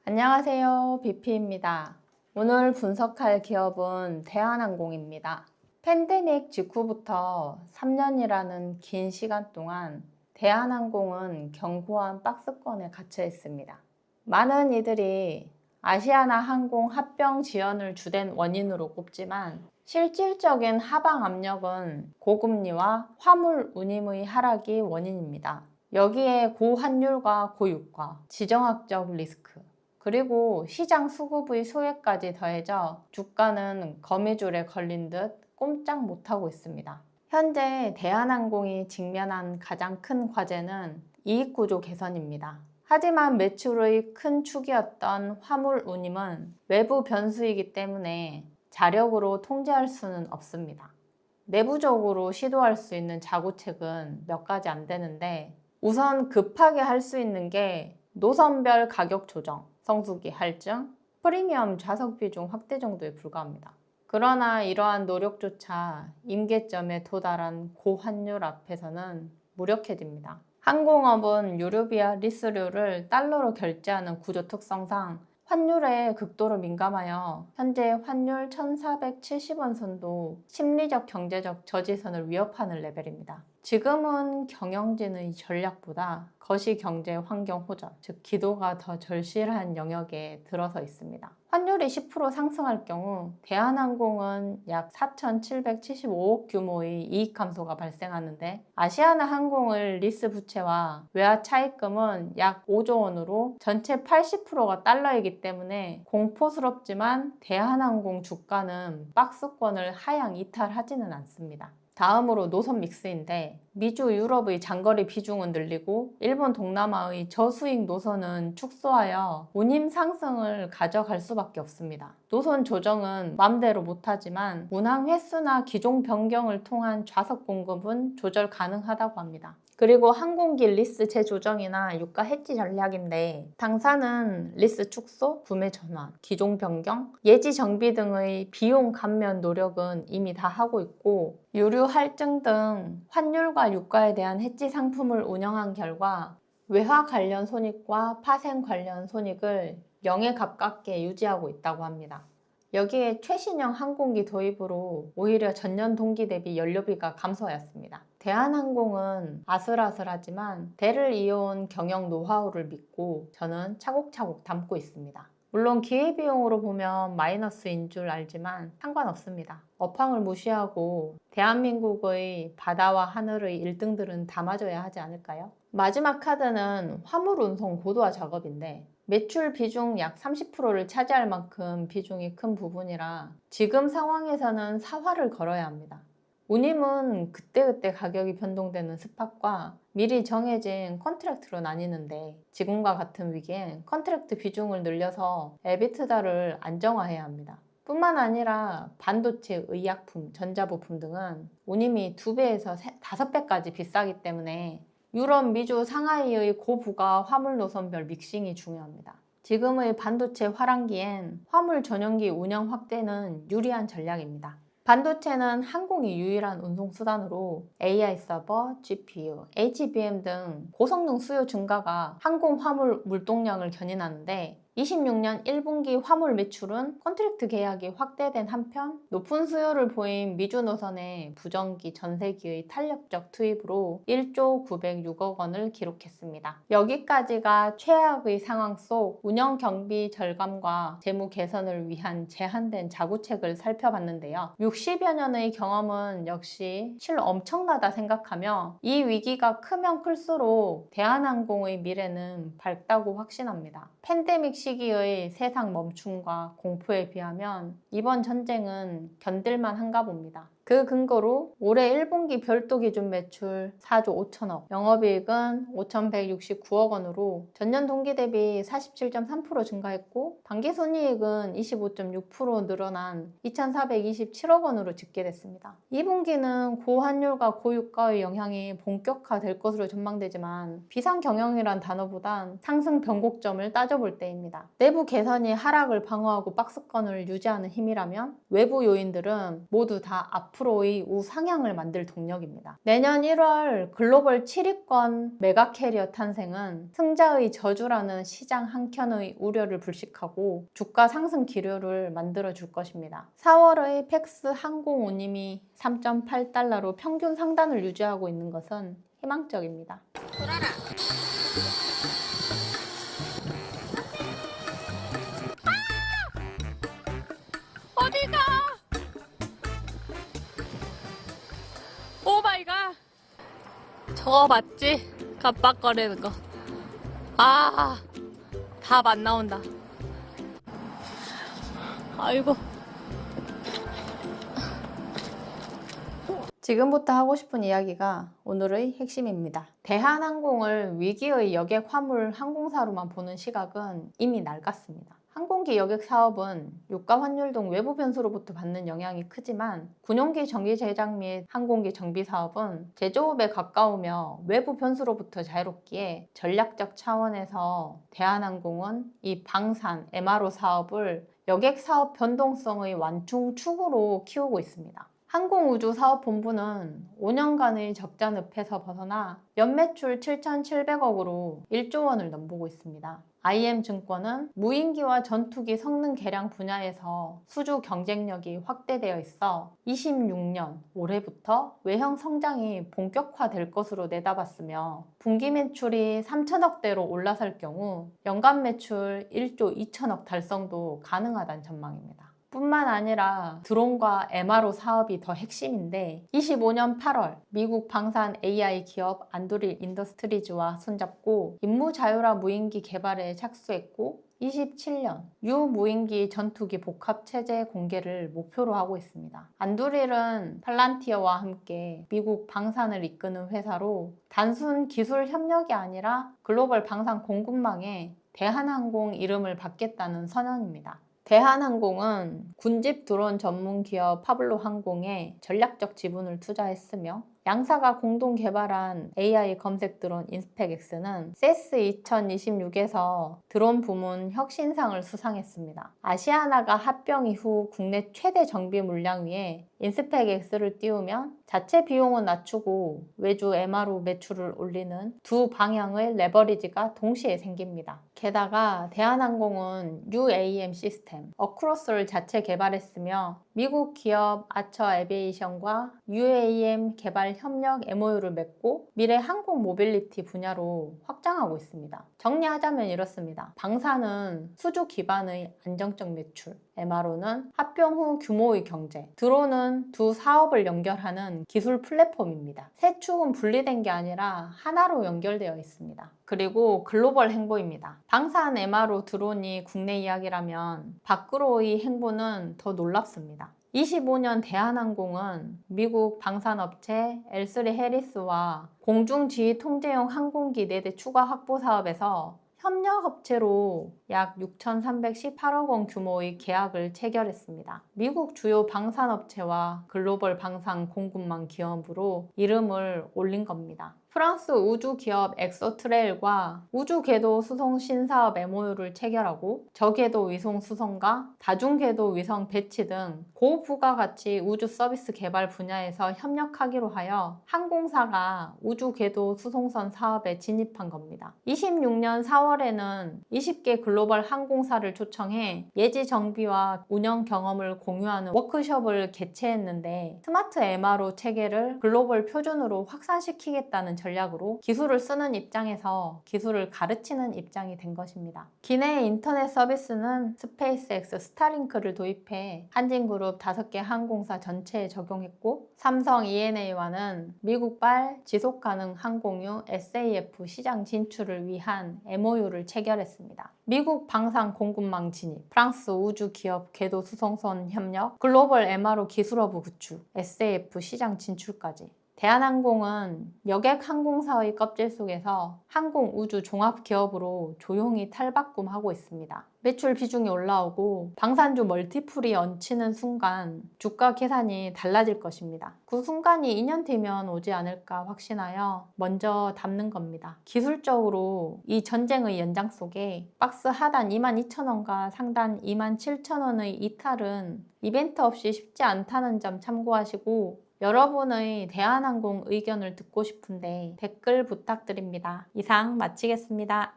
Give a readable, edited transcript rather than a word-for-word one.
안녕하세요. 비피입니다. 오늘 분석할 기업은 대한항공입니다. 팬데믹 직후부터 3년이라는 긴 시간 동안 대한항공은 견고한 박스권에 갇혀 있습니다. 많은 이들이 아시아나 항공 합병 지연을 주된 원인으로 꼽지만 실질적인 하방 압력은 고금리와 화물 운임의 하락이 원인입니다. 여기에 고환율과 고유가, 지정학적 리스크, 그리고 시장 수급의 소외까지 더해져 주가는 거미줄에 걸린 듯 꼼짝 못하고 있습니다. 현재 대한항공이 직면한 가장 큰 과제는 이익구조 개선입니다. 하지만 매출의 큰 축이었던 화물 운임은 외부 변수이기 때문에 자력으로 통제할 수는 없습니다. 내부적으로 시도할 수 있는 자구책은 몇 가지 안 되는데 우선 급하게 할 수 있는 게 노선별 가격 조정, 성수기 할증, 프리미엄 좌석 비중 확대 정도에 불과합니다. 그러나 이러한 노력조차 임계점에 도달한 고환율 앞에서는 무력해집니다. 항공업은 유류비와 리스료를 달러로 결제하는 구조 특성상 환율에 극도로 민감하여 현재 환율 1470원 선도 심리적 경제적 저지선을 위협하는 레벨입니다. 지금은 경영진의 전략보다 거시경제 환경 호전, 즉 기도가 더 절실한 영역에 들어서 있습니다. 환율이 10% 상승할 경우 대한항공은 약 4,775억 규모의 이익 감소가 발생하는데 아시아나 항공의 리스 부채와 외화 차입금은 약 5조 원으로 전체 80%가 달러이기 때문에 공포스럽지만 대한항공 주가는 박스권을 하향 이탈하지는 않습니다. 다음으로 노선 믹스인데 미주, 유럽의 장거리 비중은 늘리고 일본, 동남아의 저수익 노선은 축소하여 운임 상승을 가져갈 수밖에 없습니다. 노선 조정은 맘대로 못하지만 운항 횟수나 기종 변경을 통한 좌석 공급은 조절 가능하다고 합니다. 그리고 항공기 리스 재조정이나 유가 해지 전략인데 당사는 리스 축소, 구매 전환, 기종 변경, 예지 정비 등의 비용 감면 노력은 이미 다 하고 있고 유류 할증 등 환율과 유가에 대한 해지 상품을 운영한 결과 외화 관련 손익과 파생 관련 손익을 0에 가깝게 유지하고 있다고 합니다. 여기에 최신형 항공기 도입으로 오히려 전년 동기 대비 연료비가 감소하였습니다. 대한항공은 아슬아슬하지만 대를 이어온 경영 노하우를 믿고 저는 차곡차곡 담고 있습니다. 물론 기회비용으로 보면 마이너스인 줄 알지만 상관없습니다. 업황을 무시하고 대한민국의 바다와 하늘의 1등들은 담아줘야 하지 않을까요? 마지막 카드는 화물 운송 고도화 작업인데 매출 비중 약 30%를 차지할 만큼 비중이 큰 부분이라 지금 상황에서는 사활을 걸어야 합니다. 운임은 그때그때 가격이 변동되는 스팟과 미리 정해진 컨트랙트로 나뉘는데 지금과 같은 위기엔 컨트랙트 비중을 늘려서 에비트다를 안정화해야 합니다. 뿐만 아니라 반도체, 의약품, 전자부품 등은 운임이 2배에서 5배까지 비싸기 때문에 유럽, 미주, 상하이의 고부가 화물 노선별 믹싱이 중요합니다. 지금의 반도체 화랑기엔 화물 전용기 운영 확대는 유리한 전략입니다. 반도체는 항공이 유일한 운송수단으로 AI 서버, GPU, HBM 등 고성능 수요 증가가 항공 화물 물동량을 견인하는데 26년 1분기 화물 매출은 컨트랙트 계약이 확대된 한편 높은 수요를 보인 미주 노선의 부정기, 전세기의 탄력적 투입으로 1조 906억 원을 기록했습니다. 여기까지가 최악의 상황 속 운영 경비 절감과 재무 개선을 위한 제한된 자구책을 살펴봤는데요. 60여 년의 경험은 역시 실 엄청나다 생각하며 이 위기가 크면 클수록 대한항공의 미래는 밝다고 확신합니다. 팬데믹 시기의 세상 멈춤과 공포에 비하면 이번 전쟁은 견딜만 한가 봅니다. 그 근거로 올해 1분기 별도 기준 매출 4조 5천억, 영업이익은 5,169억 원으로 전년 동기 대비 47.3% 증가했고 당기순이익은 25.6% 늘어난 2,427억 원으로 집계됐습니다. 2분기는 고환율과 고유가의 영향이 본격화될 것으로 전망되지만 비상경영이란 단어보단 상승 변곡점을 따져볼 때입니다. 내부 개선이 하락을 방어하고 박스권을 유지하는 힘이라면 외부 요인들은 모두 다 앞으로의 우상향을 만들 동력입니다. 내년 1월 글로벌 7위권 메가캐리어 탄생은 승자의 저주라는 시장 한켠의 우려를 불식하고 주가 상승 기류를 만들어줄 것입니다. 4월의 팩스 항공 운임이 3.8달러로 평균 상단을 유지하고 있는 것은 희망적입니다. 돌아라. 어디가? 오 마이 갓. 저거 맞지? 깜빡거리는 거. 아, 답 안 나온다. 아이고. 지금부터 하고 싶은 이야기가 오늘의 핵심입니다. 대한항공을 위기의 여객 화물 항공사로만 보는 시각은 이미 낡았습니다. 항공기 여객 사업은 유가 환율 등 외부 변수로부터 받는 영향이 크지만 군용기 정기 제작 및 항공기 정비 사업은 제조업에 가까우며 외부 변수로부터 자유롭기에 전략적 차원에서 대한항공은 이 방산, MRO 사업을 여객 사업 변동성의 완충축으로 키우고 있습니다. 항공우주사업본부는 5년간의 적자 늪에서 벗어나 연매출 7,700억으로 1조 원을 넘보고 있습니다. IM증권은 무인기와 전투기 성능 개량 분야에서 수주 경쟁력이 확대되어 있어 26년 올해부터 외형 성장이 본격화될 것으로 내다봤으며 분기 매출이 3천억대로 올라설 경우 연간 매출 1조 2천억 달성도 가능하다는 전망입니다. 뿐만 아니라 드론과 MRO 사업이 더 핵심인데 25년 8월 미국 방산 AI 기업 안드릴 인더스트리즈와 손잡고 임무 자율화 무인기 개발에 착수했고 27년 유무인기 전투기 복합 체제 공개를 목표로 하고 있습니다. 안드릴은 팔란티어와 함께 미국 방산을 이끄는 회사로 단순 기술 협력이 아니라 글로벌 방산 공급망에 대한항공 이름을 받겠다는 선언입니다. 대한항공은 군집 드론 전문 기업 파블로 항공에 전략적 지분을 투자했으며 양사가 공동 개발한 AI 검색 드론 인스펙X는 CES 2026에서 드론 부문 혁신상을 수상했습니다. 아시아나가 합병 이후 국내 최대 정비 물량 위에 인스펙X를 띄우면 자체 비용은 낮추고 외주 MRO 매출을 올리는 두 방향의 레버리지가 동시에 생깁니다. 게다가 대한항공은 UAM 시스템 어크로스를 자체 개발했으며 미국 기업 아처 에비에이션과 UAM 개발 협력 MOU를 맺고 미래 항공 모빌리티 분야로 확장하고 있습니다. 정리하자면 이렇습니다. 방산은 수주 기반의 안정적 매출, MRO는 합병 후 규모의 경제, 드론은 두 사업을 연결하는 기술 플랫폼입니다. 세 축은 분리된 게 아니라 하나로 연결되어 있습니다. 그리고 글로벌 행보입니다. 방산 MRO 드론이 국내 이야기라면 밖으로의 행보는 더 놀랍습니다. 25년 대한항공은 미국 방산업체 L3 해리스와 공중지휘 통제용 항공기 4대 추가 확보 사업에서 협력업체로 약 6,318억 원 규모의 계약을 체결했습니다. 미국 주요 방산업체와 글로벌 방산 공급망 기업으로 이름을 올린 겁니다. 프랑스 우주기업 엑소트레일과 우주궤도 수송 신사업 MOU를 체결하고 저궤도 위성 수송과 다중궤도 위성 배치 등 고부가가치 우주 서비스 개발 분야에서 협력하기로 하여 항공사가 우주궤도 수송선 사업에 진입한 겁니다. 26년 4월에는 20개 글로벌 항공사를 초청해 예지 정비와 운영 경험을 공유하는 워크숍을 개최했는데 스마트 MRO 체계를 글로벌 표준으로 확산시키겠다는 전략으로 기술을 쓰는 입장에서 기술을 가르치는 입장이 된 것입니다. 기내 인터넷 서비스는 스페이스X 스타링크를 도입해 한진그룹 5개 항공사 전체에 적용했고 삼성 ENA와는 미국발 지속가능 항공유 SAF 시장 진출을 위한 MOU를 체결했습니다. 미국 방산 공급망 진입, 프랑스 우주 기업 궤도 수송선 협력, 글로벌 MRO 기술허브 구축, SAF 시장 진출까지 대한항공은 여객 항공사의 껍질 속에서 항공우주 종합기업으로 조용히 탈바꿈하고 있습니다. 매출 비중이 올라오고 방산주 멀티플이 얹히는 순간 주가 계산이 달라질 것입니다. 그 순간이 2년 뒤면 오지 않을까 확신하여 먼저 담는 겁니다. 기술적으로 이 전쟁의 연장 속에 박스 하단 22,000원과 상단 27,000원의 이탈은 이벤트 없이 쉽지 않다는 점 참고하시고 여러분의 대한항공 의견을 듣고 싶은데 댓글 부탁드립니다. 이상 마치겠습니다.